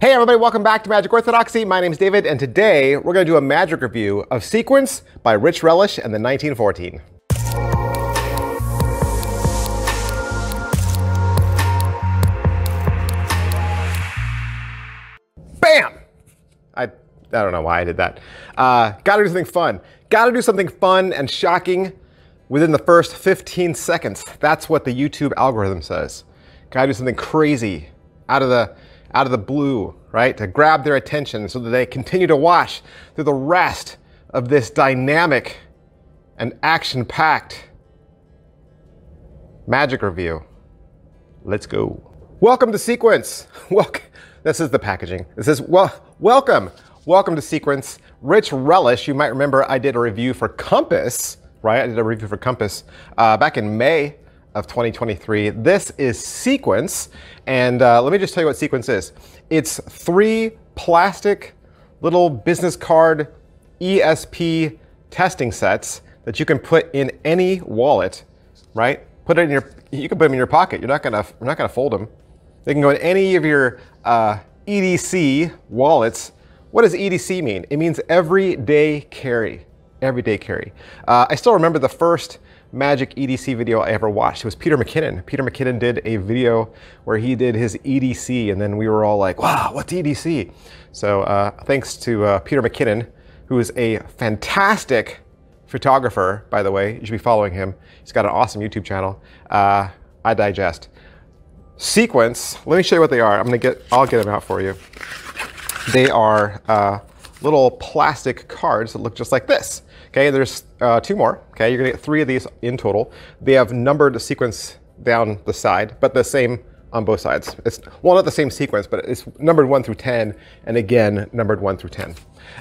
Hey everybody, welcome back to Magic Orthodoxy. My name is David, and today we're going to do a magic review of Sequence by Relish and the 1914. Bam! I don't know why I did that. Gotta do something fun. Gotta do something fun and shocking within the first 15 seconds. That's what the YouTube algorithm says. Gotta do something crazy out of the blue, right? To grab their attention so that they continue to watch through the rest of this dynamic and action-packed magic review. Let's go. Welcome to Sequence. This is the packaging. This is, welcome to Sequence. Relish, you might remember I did a review for Compass, right? I did a review for Compass back in May of 2023. This is Sequence, and let me just tell you what Sequence is. It's 3 plastic little business card ESP testing sets that you can put in any wallet, right? You can put them in your pocket. You're not gonna fold them. They can go in any of your EDC wallets. What does EDC mean? It means everyday carry. Everyday carry. I still remember the first Magic EDC video I ever watched. It was Peter McKinnon. Peter McKinnon did a video where he did his EDC, and then we were all like, wow, what's EDC? So thanks to Peter McKinnon, who is a fantastic photographer, by the way. You should be following him. He's got an awesome YouTube channel. I digest. Sequence, let me show you what they are. I'll get them out for you. They are little plastic cards that look just like this. Okay, there's 2 more. Okay, you're gonna get 3 of these in total. They have numbered the sequence down the side, but the same on both sides. It's, well, not the same sequence, but it's numbered 1 through 10, and again, numbered 1 through 10.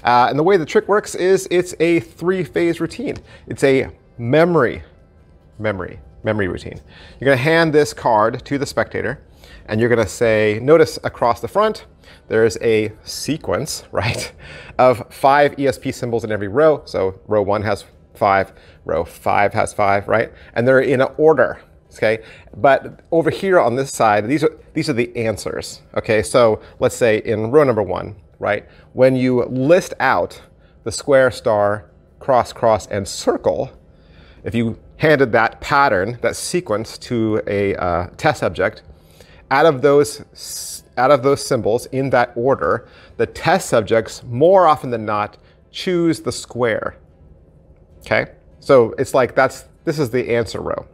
And the way the trick works is it's a 3-phase routine. It's a memory routine. You're gonna hand this card to the spectator, and you're gonna say, notice across the front, there's a sequence, right, of 5 ESP symbols in every row. So row 1 has 5, row 5 has 5, right? And they're in an order, okay? But over here on this side, these are the answers, okay? So let's say in row number 1, right? When you list out the square, star, cross, cross, and circle, if you handed that pattern, that sequence to a test subject, out of those symbols in that order, the test subjects more often than not choose the square. Okay? So it's like this is the answer row.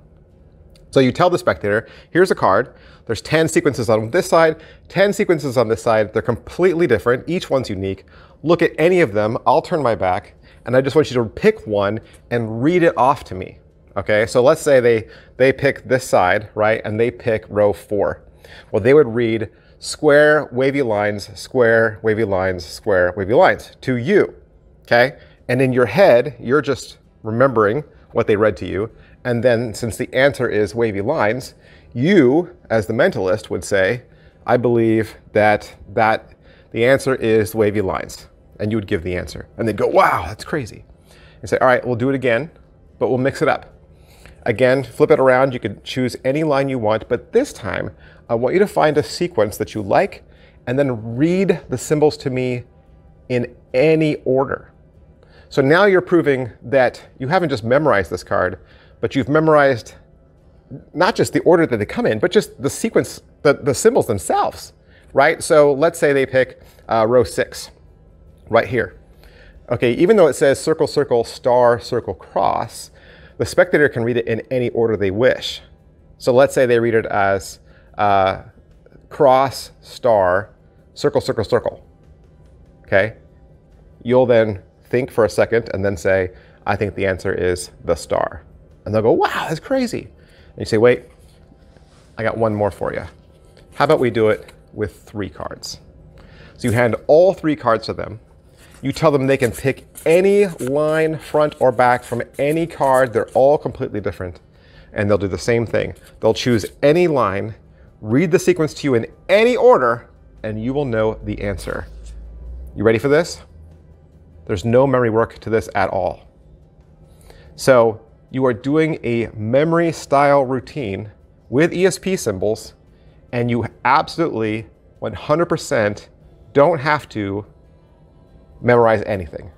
So you tell the spectator, here's a card. There's 10 sequences on this side, 10 sequences on this side. They're completely different. Each one's unique. Look at any of them. I'll turn my back, and I just want you to pick one and read it off to me. Okay? So let's say they pick this side, right? And they pick row 4. Well, they would read square, wavy lines, square, wavy lines, square, wavy lines to you, okay? And in your head, you're just remembering what they read to you. And then since the answer is wavy lines, you, as the mentalist, would say, I believe that the answer is wavy lines. And you would give the answer. And they'd go, wow, that's crazy. And say, all right, we'll do it again, but we'll mix it up. Again, flip it around. You can choose any line you want, but this time, I want you to find a sequence that you like and then read the symbols to me in any order. So now you're proving that you haven't just memorized this card, but you've memorized not just the order that they come in, but just the sequence, the symbols themselves, right? So let's say they pick row 6, right here. Okay, even though it says circle, circle, star, circle, cross, the spectator can read it in any order they wish. So let's say they read it as cross, star, circle, circle, circle, okay? You'll then think for a second and then say, I think the answer is the star. And they'll go, wow, that's crazy. And you say, wait, I got one more for you. How about we do it with 3 cards? So you hand all 3 cards to them. You tell them they can pick any line, front or back, from any card. They're all completely different. And they'll do the same thing. They'll choose any line, read the sequence to you in any order, and you will know the answer. You ready for this? There's no memory work to this at all. So you are doing a memory style routine with ESP symbols, and you absolutely 100% don't have to memorize anything.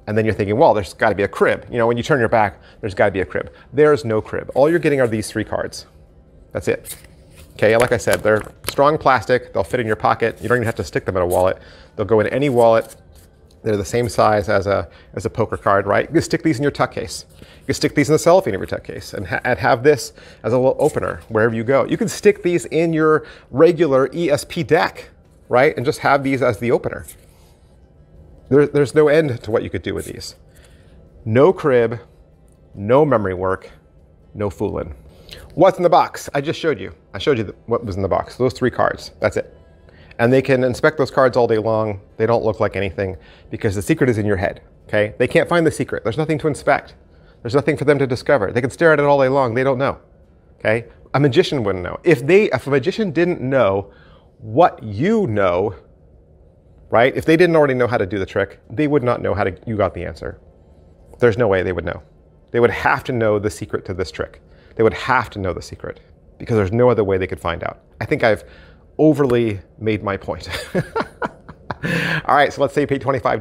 And then you're thinking, well, there's got to be a crib. You know, when you turn your back, there's got to be a crib. There's no crib. All you're getting are these 3 cards. That's it. Okay, like I said, they're strong plastic. They'll fit in your pocket. You don't even have to stick them in a wallet. They'll go in any wallet. They're the same size as a poker card, right? You can stick these in your tuck case. You can stick these in the cellophane of your tuck case and have this as a little opener wherever you go. You can stick these in your regular ESP deck, right? And just have these as the opener. There's no end to what you could do with these. No crib, no memory work, no fooling. What's in the box? I just showed you. I showed you what was in the box. Those 3 cards. That's it. And they can inspect those cards all day long. They don't look like anything because the secret is in your head. Okay? They can't find the secret. There's nothing to inspect. There's nothing for them to discover. They can stare at it all day long. They don't know. Okay? A magician wouldn't know. If a magician didn't know what you know, right? If they didn't already know how to do the trick, they would not know you got the answer. There's no way they would know. They would have to know the secret to this trick. They would have to know the secret because there's no other way they could find out. I think I've overly made my point. All right, so let's say you paid $25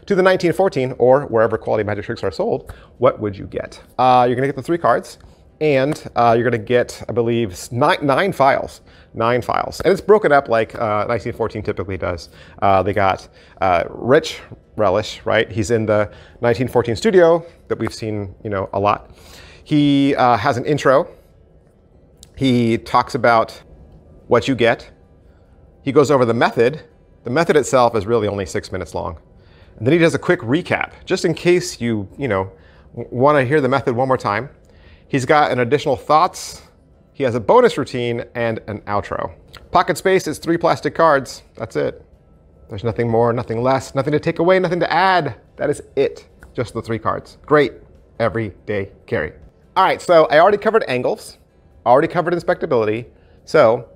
to the 1914 or wherever quality magic tricks are sold. What would you get? You're going to get the 3 cards and you're going to get, I believe, 9 files. 9 files. And it's broken up like 1914 typically does. They got Relish, right? He's in the 1914 studio that we've seen, you know, a lot. He has an intro. He talks about what you get. He goes over the method. The method itself is really only 6 minutes long. And then he does a quick recap, just in case you want to hear the method one more time. He's got an additional thoughts. He has a bonus routine and an outro. Pocket space is 3 plastic cards. That's it. There's nothing more, nothing less, nothing to take away, nothing to add. That is it. Just the 3 cards. Great everyday carry. All right, so I already covered angles, already covered inspectability. So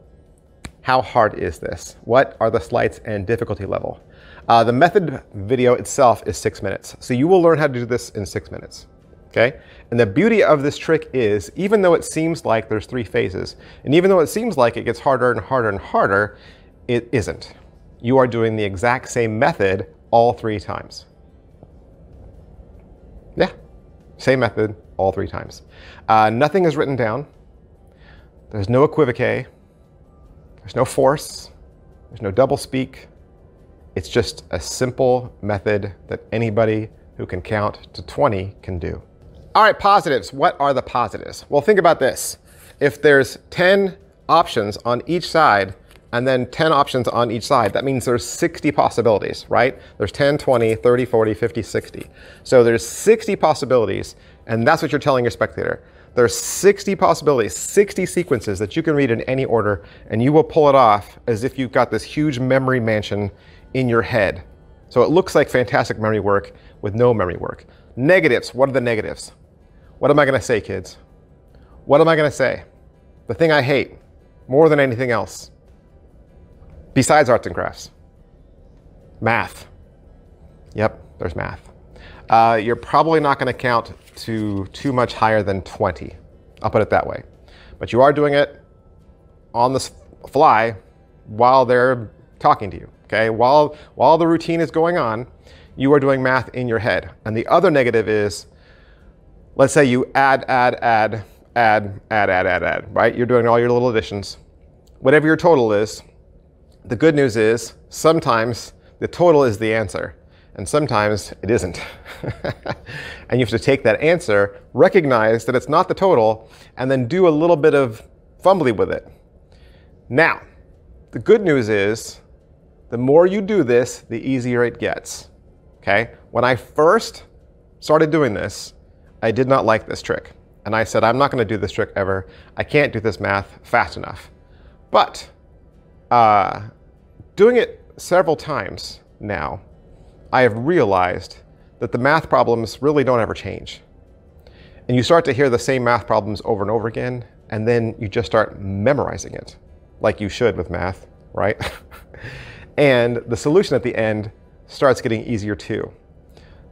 how hard is this? What are the sleights and difficulty level? The method video itself is 6 minutes. So you will learn how to do this in 6 minutes. Okay? And the beauty of this trick is, even though it seems like there's 3 phases, and even though it seems like it gets harder and harder and harder, it isn't. You are doing the exact same method all 3 times. Yeah, same method all 3 times. Nothing is written down. There's no equivoque. There's no force. There's no double speak. It's just a simple method that anybody who can count to 20 can do. All right, positives. What are the positives? Well, think about this. If there's 10 options on each side and then 10 options on each side, that means there's 60 possibilities, right? There's 10, 20, 30, 40, 50, 60. So there's 60 possibilities, and that's what you're telling your spectator. There's 60 possibilities, 60 sequences that you can read in any order, and you will pull it off as if you've got this huge memory mansion in your head. So it looks like fantastic memory work with no memory work. Negatives. What are the negatives? What am I going to say, kids? What am I going to say? The thing I hate more than anything else, besides arts and crafts. Math. Yep, there's math. You're probably not going to count to too much higher than 20. I'll put it that way. But you are doing it on the fly while they're talking to you. Okay? While the routine is going on, you are doing math in your head. And the other negative is, let's say you add, right? You're doing all your little additions. Whatever your total is, the good news is sometimes the total is the answer, and sometimes it isn't. And you have to take that answer, recognize that it's not the total, and then do a little bit of fumbly with it. Now, the good news is the more you do this, the easier it gets. Okay? When I first started doing this, I did not like this trick. And I said, I'm not going to do this trick ever. I can't do this math fast enough. But doing it several times now, I have realized that the math problems really don't ever change. And you start to hear the same math problems over and over again, and then you just start memorizing it, like you should with math, right? And the solution at the end starts getting easier too.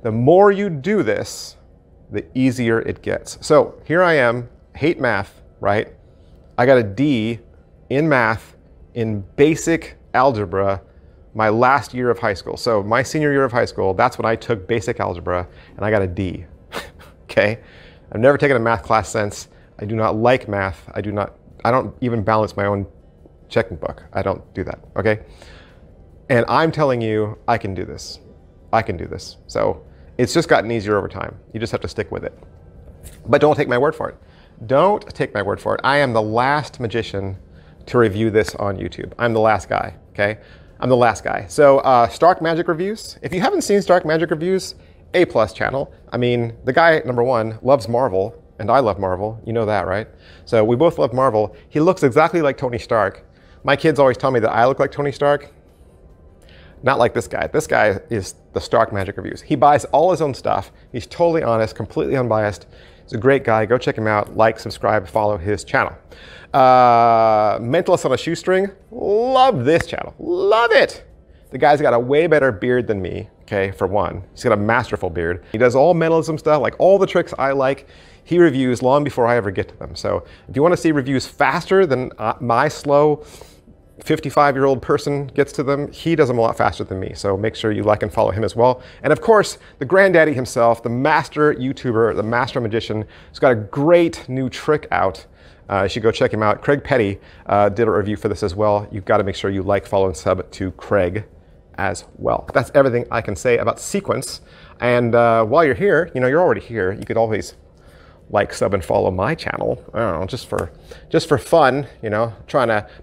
The more you do this, the easier it gets. So here I am, hate math, right? I got a D in math in basic algebra my last year of high school. So my senior year of high school, that's when I took basic algebra and I got a D, okay? I've never taken a math class since. I do not like math. I don't even balance my own checking book. I don't do that, okay? And I'm telling you, I can do this. I can do this. So it's just gotten easier over time. You just have to stick with it. But don't take my word for it. Don't take my word for it. I am the last magician to review this on YouTube. I'm the last guy, okay? I'm the last guy. So Stark Magic Reviews. If you haven't seen Stark Magic Reviews, A+ channel. I mean, the guy, number one, loves Marvel, and I love Marvel. You know that, right? So we both love Marvel. He looks exactly like Tony Stark. My kids always tell me that I look like Tony Stark. Not like this guy. This guy is the Stark Magic Reviews. He buys all his own stuff. He's totally honest, completely unbiased. He's a great guy. Go check him out. Like, subscribe, follow his channel. Mentalist on a Shoestring. Love this channel. Love it. The guy's got a way better beard than me, okay, for one. He's got a masterful beard. He does all mentalism stuff, like all the tricks I like, he reviews long before I ever get to them. So if you want to see reviews faster than my slow 55-year-old person gets to them, he does them a lot faster than me. So make sure you like and follow him as well. And of course, the granddaddy himself, the master YouTuber, the master magician, has got a great new trick out. You should go check him out. Craig Petty did a review for this as well. You've got to make sure you like, follow, and sub to Craig as well. That's everything I can say about Sequence. And while you're here, you know, you're already here. You could always like, sub, and follow my channel. I don't know, just for fun, you know,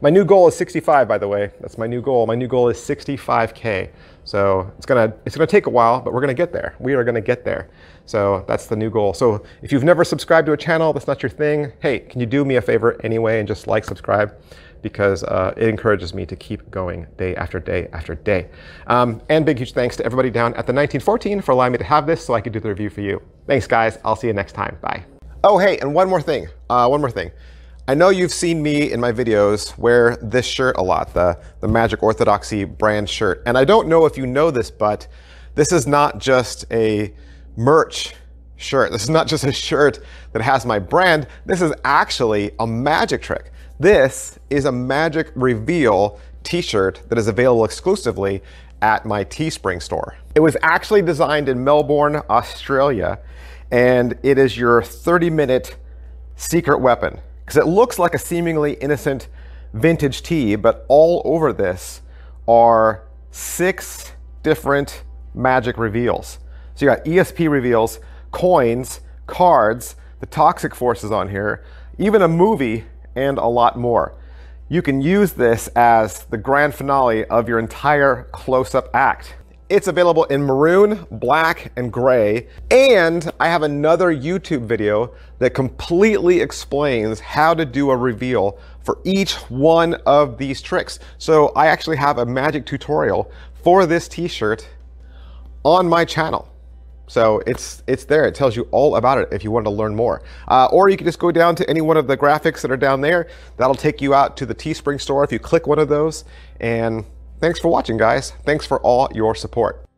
my new goal is 65, by the way. That's my new goal. My new goal is 65K. So it's gonna take a while, but we're gonna get there. We are gonna get there. So that's the new goal. So if you've never subscribed to a channel, that's not your thing, hey, can you do me a favor anyway and just like, subscribe? Because it encourages me to keep going day after day after day. And big, huge thanks to everybody down at the 1914 for allowing me to have this so I could do the review for you. Thanks, guys. I'll see you next time. Bye. Oh, hey, and one more thing. I know you've seen me in my videos wear this shirt a lot, the Magic Orthodoxy brand shirt. And I don't know if you know this, but this is not just a merch shirt. This is not just a shirt that has my brand. This is actually a magic trick. This is a magic reveal t-shirt that is available exclusively at my Teespring store. It was actually designed in Melbourne, Australia, and it is your 30-minute secret weapon. Because it looks like a seemingly innocent vintage tee, but all over this are 6 different magic reveals. So you got ESP reveals, coins, cards, the toxic forces on here, even a movie, and a lot more. You can use this as the grand finale of your entire close-up act. It's available in maroon, black, and gray. And I have another YouTube video that completely explains how to do a reveal for each one of these tricks. So I actually have a magic tutorial for this t-shirt on my channel. So it's there. It tells you all about it if you want to learn more. Or you can just go down to any one of the graphics that are down there. That'll take you out to the Teespring store if you click one of those. And thanks for watching, guys. Thanks for all your support.